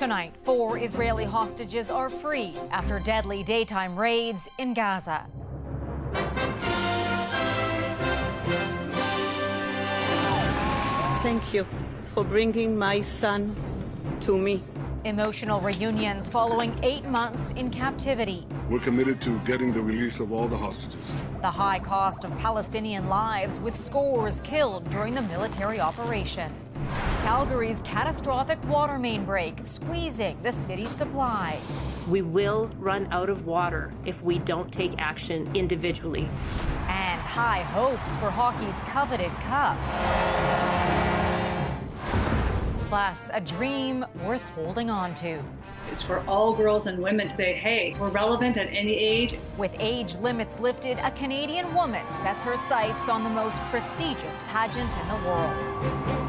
Tonight, 4 Israeli hostages are free after deadly daytime raids in Gaza. Thank you for bringing my son to me. Emotional reunions following 8 months in captivity. We're committed to getting the release of all the hostages. The high cost of Palestinian lives, with scores killed during the military operation. Calgary's catastrophic water main break, squeezing the city's supply. We will run out of water if we don't take action individually. And high hopes for hockey's coveted cup. Plus, a dream worth holding on to. It's for all girls and women to say, hey, we're relevant at any age. With age limits lifted, a Canadian woman sets her sights on the most prestigious pageant in the world.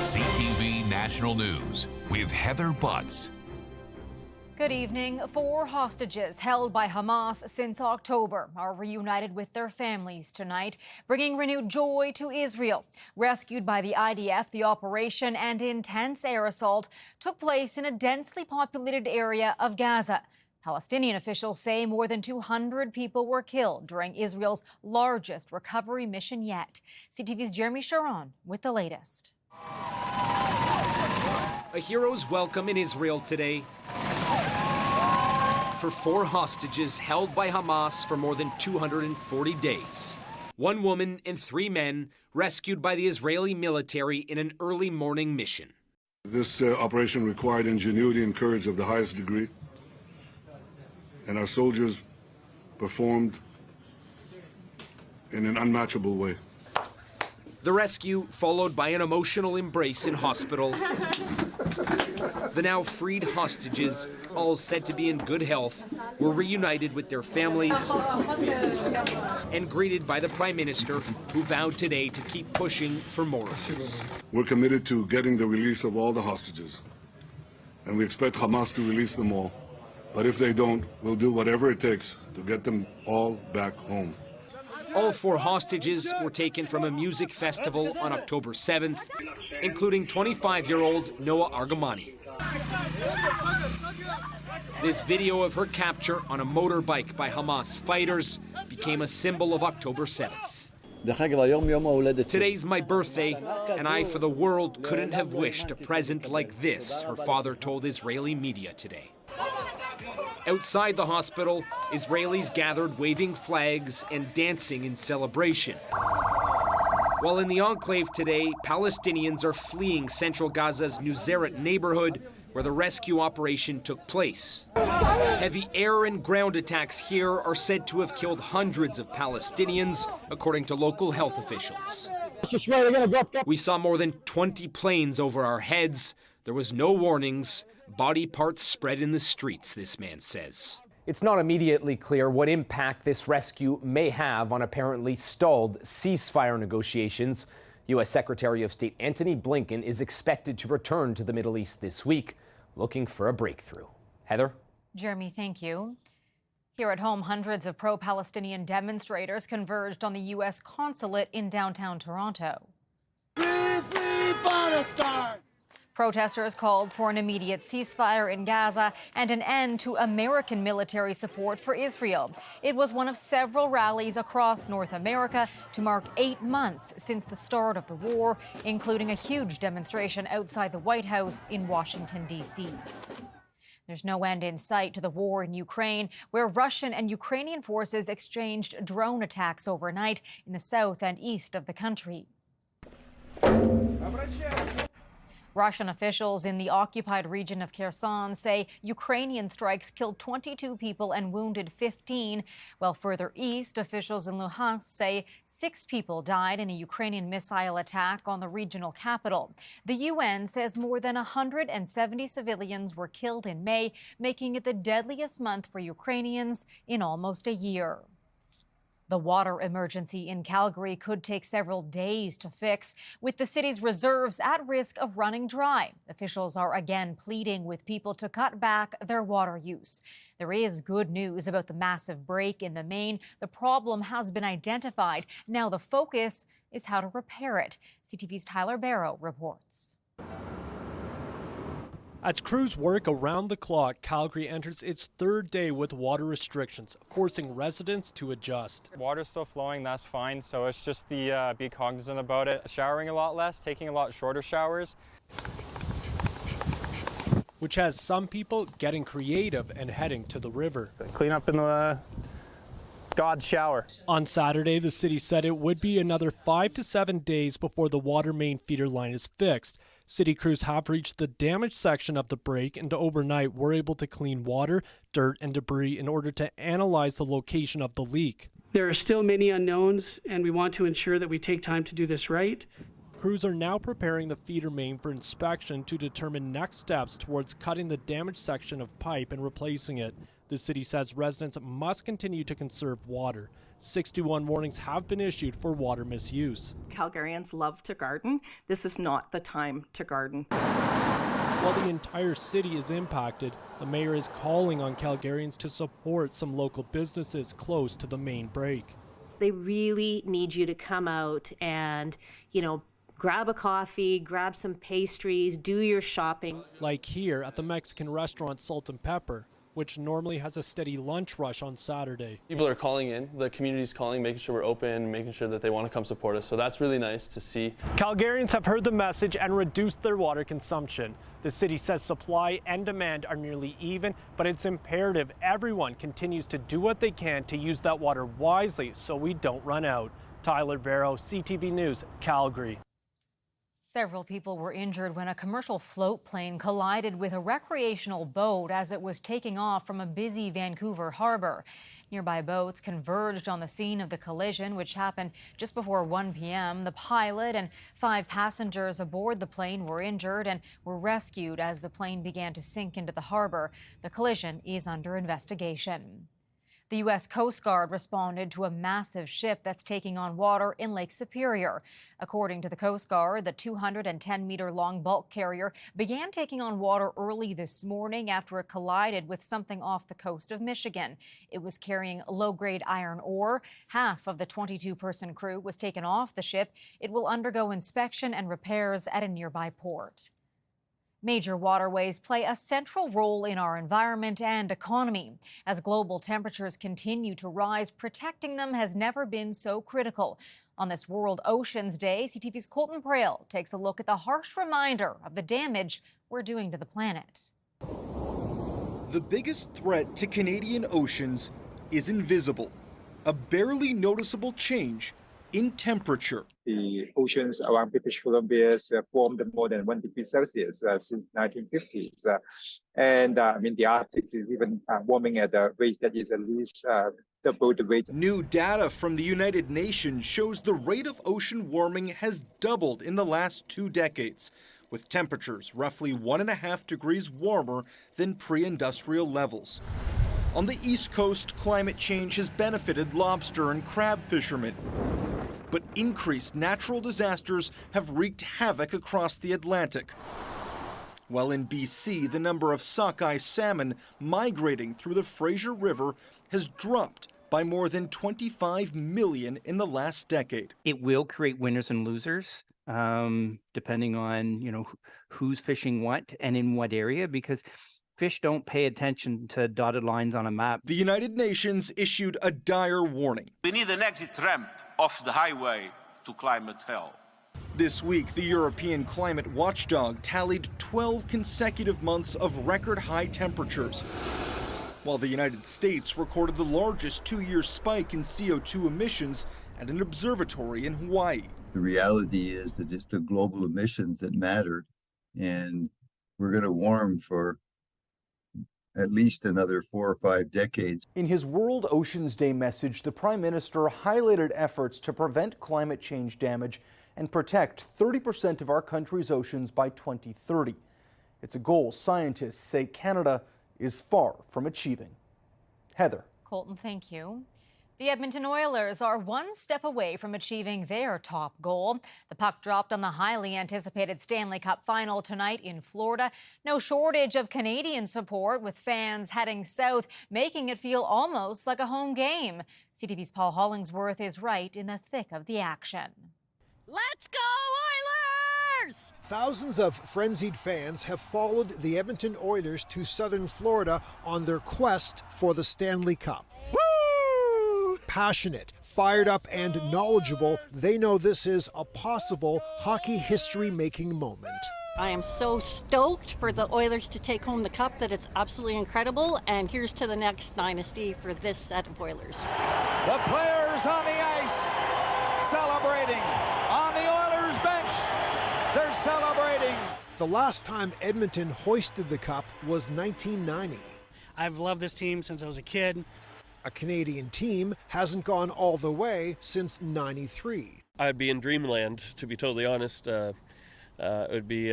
CTV National News with Heather Butts. Good evening. 4 hostages held by Hamas since October are reunited with their families tonight, bringing renewed joy to Israel. Rescued by the IDF, the operation and intense air assault took place in a densely populated area of Gaza. Palestinian officials say more than 200 people were killed during Israel's largest recovery mission yet. CTV's Jeremy Sharon with the latest. A hero's welcome in Israel today for 4 hostages held by Hamas for more than 240 days. 1 woman and 3 men rescued by the Israeli military in an early morning mission. This operation required ingenuity and courage of the highest degree, and our soldiers performed in an unmatchable way. The rescue followed by an emotional embrace in hospital. The now freed hostages, all said to be in good health, were reunited with their families and greeted by the Prime Minister, who vowed today to keep pushing for more peace. We're committed to getting the release of all the hostages, and we expect Hamas to release them all. But if they don't, we'll do whatever it takes to get them all back home. All 4 hostages were taken from a music festival on October 7th, including 25-year-old Noah Argamani. This video of her capture on a motorbike by Hamas fighters became a symbol of October 7th. Today's my birthday, and I, for the world, couldn't have wished a present like this, her father told Israeli media today. Outside the hospital, Israelis gathered waving flags and dancing in celebration. While in the enclave today, Palestinians are fleeing central Gaza's Nuseirat neighborhood, where the rescue operation took place. Heavy air and ground attacks here are said to have killed hundreds of Palestinians, according to local health officials. We saw more than 20 planes over our heads. There was no warnings. Body parts spread in the streets, this man says. It's not immediately clear what impact this rescue may have on apparently stalled ceasefire negotiations. U.S. Secretary of State Antony Blinken is expected to return to the Middle East this week, looking for a breakthrough. Heather? Jeremy, thank you. Here at home, hundreds of pro-Palestinian demonstrators converged on the U.S. consulate in downtown Toronto. Free, free Palestine! Protesters called for an immediate ceasefire in Gaza and an end to American military support for Israel. It was one of several rallies across North America to mark 8 months since the start of the war, including a huge demonstration outside the White House in Washington, D.C. There's no end in sight to the war in Ukraine, where Russian and Ukrainian forces exchanged drone attacks overnight in the south and east of the country. Russian officials in the occupied region of Kherson say Ukrainian strikes killed 22 people and wounded 15, while further east, officials in Luhansk say 6 people died in a Ukrainian missile attack on the regional capital. The UN says more than 170 civilians were killed in May, making it the deadliest month for Ukrainians in almost a year. The water emergency in Calgary could take several days to fix, with the city's reserves at risk of running dry. Officials are again pleading with people to cut back their water use. There is good news about the massive break in the main. The problem has been identified. Now the focus is how to repair it. CTV's Tyler Barrow reports. As crews work around the clock, Calgary enters its third day with water restrictions, forcing residents to adjust. Water's still flowing, that's fine. So it's just the be cognizant about it. Showering a lot less, taking a lot shorter showers. Which has some people getting creative and heading to the river. Clean up in the God's shower. On Saturday, the city said it would be another 5 to 7 days before the water main feeder line is fixed. City crews have reached the damaged section of the break and overnight were able to clean water, dirt, and debris in order to analyze the location of the leak. There are still many unknowns, and we want to ensure that we take time to do this right. Crews are now preparing the feeder main for inspection to determine next steps towards cutting the damaged section of pipe and replacing it. The city says residents must continue to conserve water. 61 warnings have been issued for water misuse. Calgarians love to garden. This is not the time to garden. While the entire city is impacted, the mayor is calling on Calgarians to support some local businesses close to the main break. They really need you to come out and, grab a coffee, grab some pastries, do your shopping. Like here at the Mexican restaurant Salt and Pepper, which normally has a steady lunch rush on Saturday. People are calling in, the community's calling, making sure we're open, making sure that they want to come support us. So that's really nice to see. Calgarians have heard the message and reduced their water consumption. The city says supply and demand are nearly even, but it's imperative everyone continues to do what they can to use that water wisely so we don't run out. Tyler Barrow, CTV News, Calgary. Several people were injured when a commercial float plane collided with a recreational boat as it was taking off from a busy Vancouver harbor. Nearby boats converged on the scene of the collision, which happened just before 1 p.m. The pilot and 5 passengers aboard the plane were injured and were rescued as the plane began to sink into the harbor. The collision is under investigation. The U.S. Coast Guard responded to a massive ship that's taking on water in Lake Superior. According to the Coast Guard, the 210-meter-long bulk carrier began taking on water early this morning after it collided with something off the coast of Michigan. It was carrying low-grade iron ore. Half of the 22-person crew was taken off the ship. It will undergo inspection and repairs at a nearby port. Major waterways play a central role in our environment and economy. As global temperatures continue to rise, protecting them has never been so critical. On this World Oceans Day, CTV's Colton Prale takes a look at the harsh reminder of the damage we're doing to the planet. The biggest threat to Canadian oceans is invisible, a barely noticeable change in temperature. The oceans around British Columbia formed more than 1 degree Celsius since 1950s. The Arctic is even warming at a rate that is at least double the rate. New data from the United Nations shows the rate of ocean warming has doubled in the last 2 decades, with temperatures roughly 1.5 degrees warmer than pre-industrial levels. On the East Coast, climate change has benefited lobster and crab fishermen. But increased natural disasters have wreaked havoc across the Atlantic. While in BC, the number of sockeye salmon migrating through the Fraser River has dropped by more than 25 million in the last decade. It will create winners and losers, depending on who's fishing what and in what area, because fish don't pay attention to dotted lines on a map. The United Nations issued a dire warning. We need an exit ramp off the highway to climate hell. This week, the European climate watchdog tallied 12 consecutive months of record high temperatures, while the United States recorded the largest 2-year spike in CO2 emissions at an observatory in Hawaii. The reality is that it's the global emissions that mattered, and we're going to warm for at least another 4 or 5 decades. In his World Oceans Day message, the Prime Minister highlighted efforts to prevent climate change damage and protect 30% of our country's oceans by 2030. It's a goal scientists say Canada is far from achieving. Heather. Colton, thank you. The Edmonton Oilers are one step away from achieving their top goal. The puck dropped on the highly anticipated Stanley Cup final tonight in Florida. No shortage of Canadian support, with fans heading south, making it feel almost like a home game. CTV's Paul Hollingsworth is right in the thick of the action. Let's go Oilers! Thousands of frenzied fans have followed the Edmonton Oilers to southern Florida on their quest for the Stanley Cup. Passionate, fired up, and knowledgeable, they know this is a possible hockey history-making moment. I am so stoked for the Oilers to take home the cup that it's absolutely incredible, and here's to the next dynasty for this set of Oilers. The players on the ice celebrating. On the Oilers bench, they're celebrating. The last time Edmonton hoisted the cup was 1990. I've loved this team since I was a kid. A Canadian team hasn't gone all the way since '93. I'd be in dreamland, to be totally honest. It would be,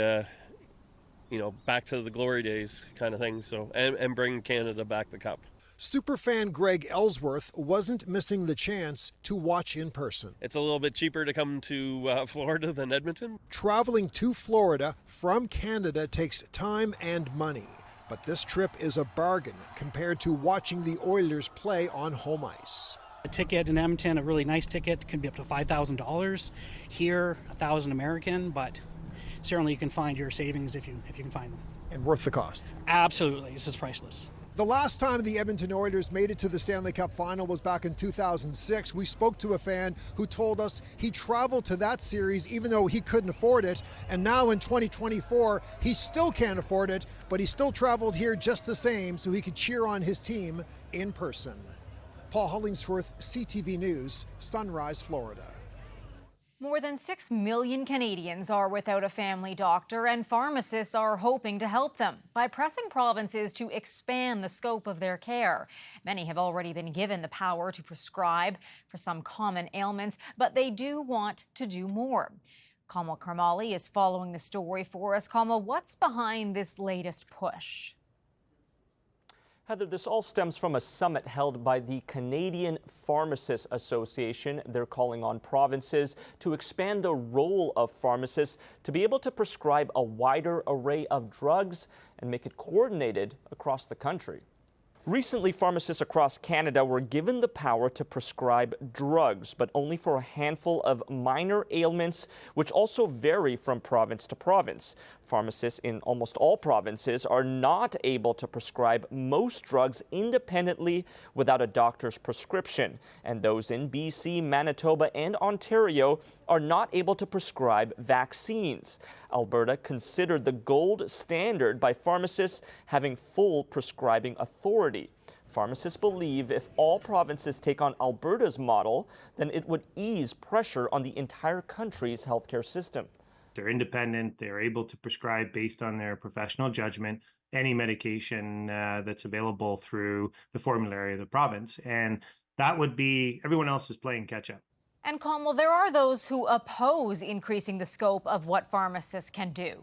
back to the glory days kind of thing. So, and bring Canada back the cup. Superfan Greg Ellsworth wasn't missing the chance to watch in person. It's a little bit cheaper to come to Florida than Edmonton. Traveling to Florida from Canada takes time and money. But this trip is a bargain compared to watching the Oilers play on home ice. A ticket in Edmonton, a really nice ticket, can be up to $5,000. Here, $1,000 American, but certainly you can find your savings if you can find them. And worth the cost. Absolutely, this is priceless. The last time the Edmonton Oilers made it to the Stanley Cup final was back in 2006. We spoke to a fan who told us he traveled to that series even though he couldn't afford it. And now in 2024, he still can't afford it, but he still traveled here just the same so he could cheer on his team in person. Paul Hollingsworth, CTV News, Sunrise, Florida. More than 6 million Canadians are without a family doctor, and pharmacists are hoping to help them by pressing provinces to expand the scope of their care. Many have already been given the power to prescribe for some common ailments, but they do want to do more. Kamal Karmali is following the story for us. Kamal, what's behind this latest push? Heather, this all stems from a summit held by the Canadian Pharmacist Association. They're calling on provinces to expand the role of pharmacists to be able to prescribe a wider array of drugs and make it coordinated across the country. Recently, pharmacists across Canada were given the power to prescribe drugs, but only for a handful of minor ailments, which also vary from province to province. Pharmacists in almost all provinces are not able to prescribe most drugs independently without a doctor's prescription, and those in BC, Manitoba, and Ontario are not able to prescribe vaccines. Alberta considered the gold standard by pharmacists having full prescribing authority. Pharmacists believe if all provinces take on Alberta's model, then it would ease pressure on the entire country's healthcare system. They're independent, they're able to prescribe based on their professional judgment any medication that's available through the formulary of the province. And that would be, everyone else is playing catch up. And Kamal, there are those who oppose increasing the scope of what pharmacists can do.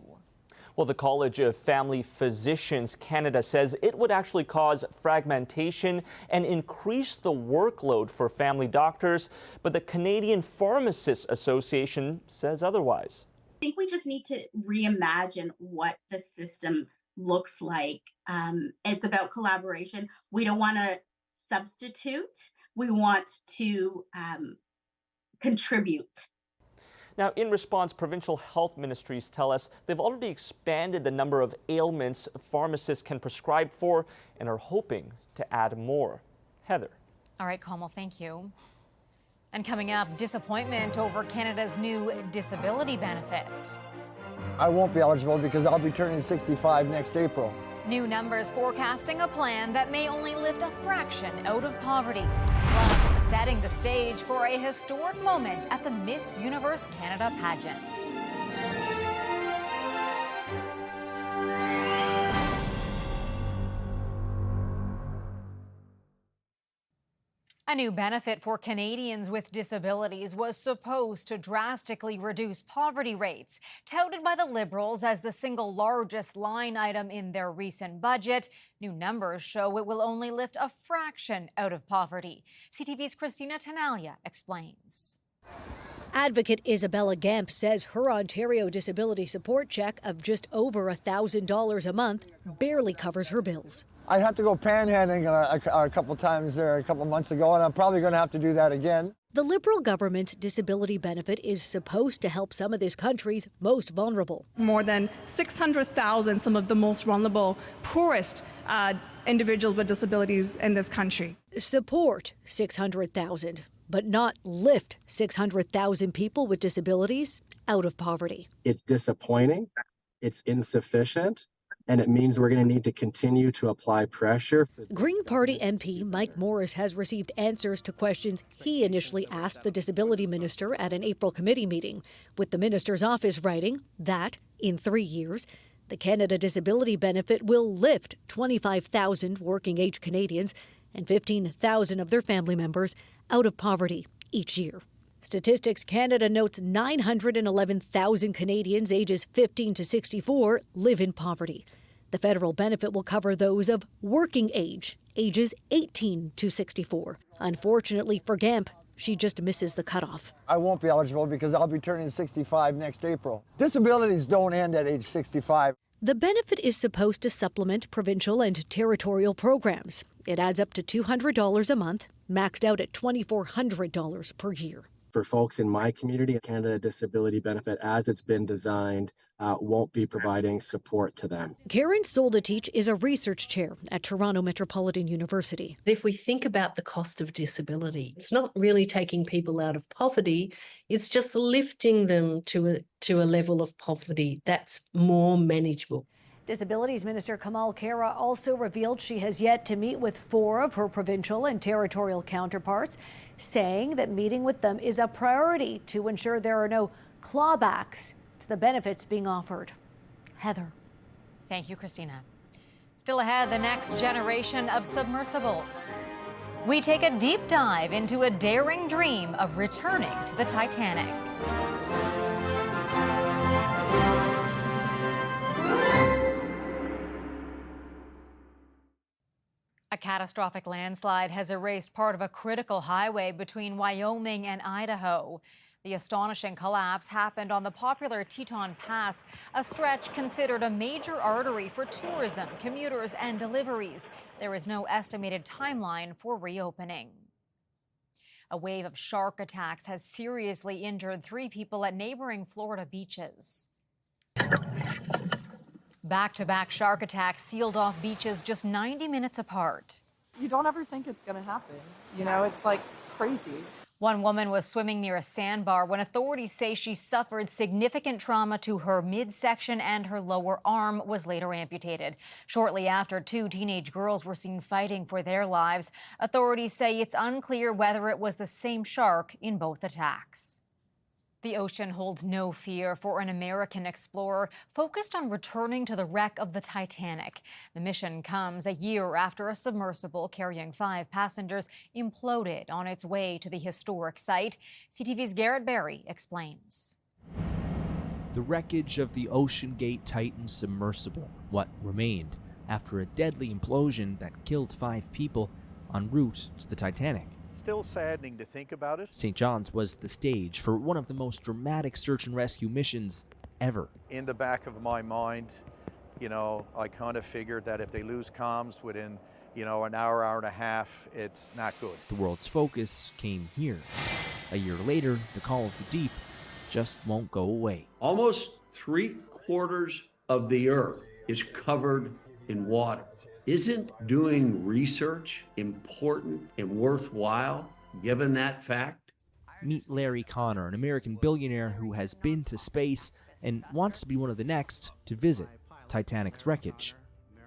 Well, the College of Family Physicians Canada says it would actually cause fragmentation and increase the workload for family doctors, but the Canadian Pharmacists Association says otherwise. I think we just need to reimagine what the system looks like. It's about collaboration. We don't want to substitute. We want to contribute. Now, in response, provincial health ministries tell us they've already expanded the number of ailments pharmacists can prescribe for and are hoping to add more. Heather. All right, Kamal, thank you. And coming up, disappointment over Canada's new disability benefit. I won't be eligible because I'll be turning 65 next April. New numbers forecasting a plan that may only lift a fraction out of poverty. Plus, setting the stage for a historic moment at the Miss Universe Canada pageant. A new benefit for Canadians with disabilities was supposed to drastically reduce poverty rates. Touted by the Liberals as the single largest line item in their recent budget, new numbers show it will only lift a fraction out of poverty. CTV's Christina Tanalia explains. Advocate Isabella Gamp says her Ontario disability support check of just over $1,000 a month barely covers her bills. I had to go panhandling a couple times there a couple months ago, and I'm probably going to have to do that again. The Liberal government's disability benefit is supposed to help some of this country's most vulnerable. More than 600,000, some of the most vulnerable, poorest individuals with disabilities in this country. Support 600,000, but not lift 600,000 people with disabilities out of poverty. It's disappointing, it's insufficient, and it means we're going to need to continue to apply pressure. Green Party MP Mike Morris has received answers to questions he initially asked the Disability Minister at an April committee meeting, with the minister's office writing that, in 3 years, the Canada Disability Benefit will lift 25,000 working-age Canadians and 15,000 of their family members out of poverty each year. Statistics Canada notes 911,000 Canadians ages 15 to 64 live in poverty. The federal benefit will cover those of working age, ages 18 to 64. Unfortunately for Gamp, she just misses the cutoff. I won't be eligible because I'll be turning 65 next April. Disabilities don't end at age 65. The benefit is supposed to supplement provincial and territorial programs. It adds up to $200 a month, maxed out at $2,400 per year. For folks in my community, Canada Disability Benefit, as it's been designed, won't be providing support to them. Karen Soldatich is a research chair at Toronto Metropolitan University. If we think about the cost of disability, it's not really taking people out of poverty, it's just lifting them to a level of poverty that's more manageable. Disabilities Minister Kamal Khera also revealed she has yet to meet with 4 of her provincial and territorial counterparts, saying that meeting with them is a priority to ensure there are no clawbacks to the benefits being offered. Heather. Thank you, Christina. Still ahead, the next generation of submersibles. We take a deep dive into a daring dream of returning to the Titanic. A catastrophic landslide has erased part of a critical highway between Wyoming and Idaho. The astonishing collapse happened on the popular Teton Pass, a stretch considered a major artery for tourism, commuters, and deliveries. There is no estimated timeline for reopening. A wave of shark attacks has seriously injured 3 people at neighboring Florida beaches. Back-to-back shark attacks sealed off beaches just 90 minutes apart. You don't ever think it's going to happen. You know, it's like crazy. One woman was swimming near a sandbar when authorities say she suffered significant trauma to her midsection and her lower arm was later amputated. Shortly after, 2 teenage girls were seen fighting for their lives. Authorities say it's unclear whether it was the same shark in both attacks. The ocean holds no fear for an American explorer focused on returning to the wreck of the Titanic. The mission comes a year after a submersible carrying 5 passengers imploded on its way to the historic site. CTV's Garrett Berry explains. The wreckage of the Ocean Gate Titan submersible, what remained after a deadly implosion that killed 5 people en route to the Titanic. Still saddening to think about it. St. John's was the stage for one of the most dramatic search and rescue missions ever. In the back of my mind, you know, I kind of figured that if they lose comms within, you know, an hour, hour and a half, it's not good. The world's focus came here. A year later, the call of the deep just won't go away. Almost 3/4 of the Earth is covered in water. Isn't doing research important and worthwhile, given that fact? Meet Larry Connor, an American billionaire who has been to space and wants to be one of the next to visit Titanic's wreckage.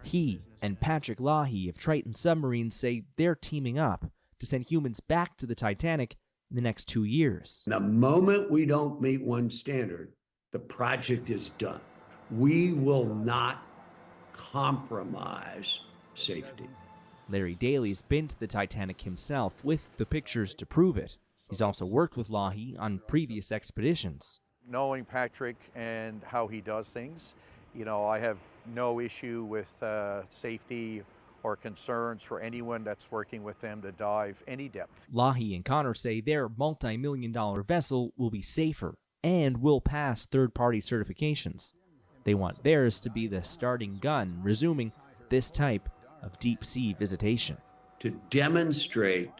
He and Patrick Leahy of Triton Submarines say they're teaming up to send humans back to the Titanic in the next 2 years. The moment we don't meet one standard, the project is done. We will not compromise safety. Larry Daly's been to the Titanic himself with the pictures to prove it. He's also worked with Leahy on previous expeditions. Knowing Patrick and how he does things, you know, I have no issue with safety or concerns for anyone that's working with them to dive any depth. Leahy and Connor say their multi-million-dollar vessel will be safer and will pass third-party certifications. They want theirs to be the starting gun, resuming this type of deep-sea visitation. To demonstrate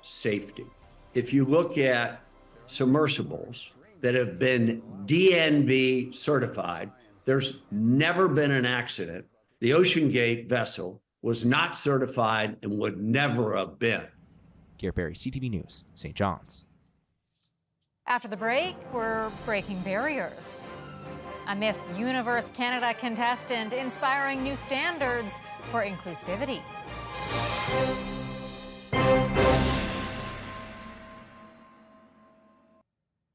safety. If you look at submersibles that have been DNV certified, there's never been an accident. The Ocean Gate vessel was not certified and would never have been. Garrett Berry, CTV News, St. John's. After the break, we're breaking barriers. A Miss Universe Canada contestant inspiring new standards for inclusivity.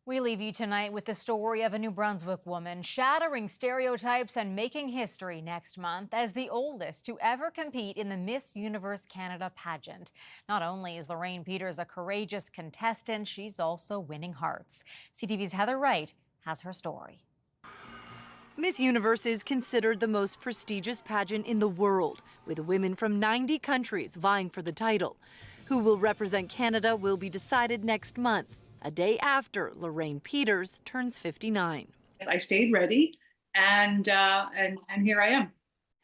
We leave you tonight with the story of a New Brunswick woman shattering stereotypes and making history next month as the oldest to ever compete in the Miss Universe Canada pageant. Not only is Lorraine Peters a courageous contestant, she's also winning hearts. CTV's Heather Wright has her story. Miss Universe is considered the most prestigious pageant in the world, with women from 90 countries vying for the title. Who will represent Canada will be decided next month, a day after Lorraine Peters turns 59. I stayed ready, and here I am.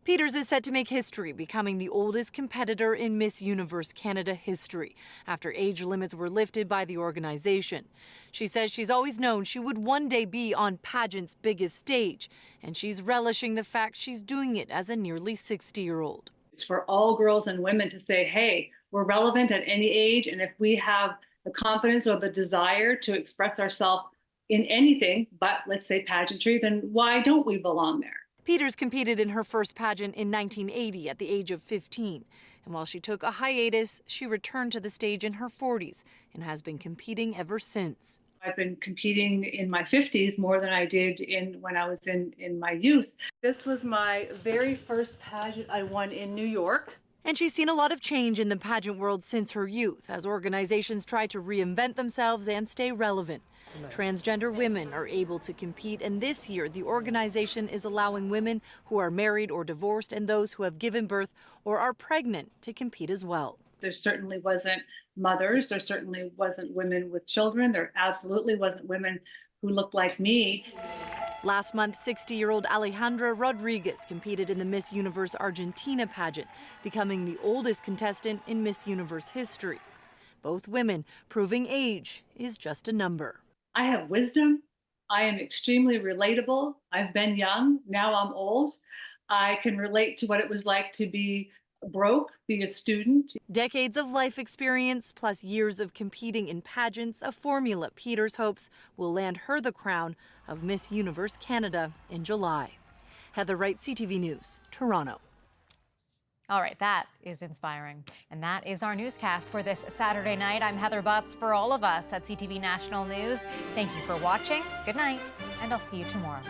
Peters is set to make history, becoming the oldest competitor in Miss Universe Canada history after age limits were lifted by the organization. She says she's always known she would one day be on pageant's biggest stage, and she's relishing the fact she's doing it as a nearly 60-year-old. It's for all girls and women to say, hey, we're relevant at any age, and if we have the confidence or the desire to express ourselves in anything, but let's say pageantry, then why don't we belong there? Peters competed in her first pageant in 1980 at the age of 15. And while she took a hiatus, she returned to the stage in her 40s and has been competing ever since. I've been competing in my 50s more than I did when I was in my youth. This was my very first pageant I won in New York. And she's seen a lot of change in the pageant world since her youth, as organizations try to reinvent themselves and stay relevant. Transgender women are able to compete, and this year the organization is allowing women who are married or divorced and those who have given birth or are pregnant to compete as well. There certainly wasn't mothers, there certainly wasn't women with children, there absolutely wasn't women who looked like me. Last month, 60-year-old Alejandra Rodriguez competed in the Miss Universe Argentina pageant, becoming the oldest contestant in Miss Universe history. Both women proving age is just a number. I have wisdom. I am extremely relatable. I've been young, now I'm old. I can relate to what it was like to be broke, be a student. Decades of life experience plus years of competing in pageants, a formula Peters hopes will land her the crown of Miss Universe Canada in July. Heather Wright, CTV News, Toronto. All right, that is inspiring. And that is our newscast for this Saturday night. I'm Heather Butts for all of us at CTV National News. Thank you for watching. Good night, and I'll see you tomorrow.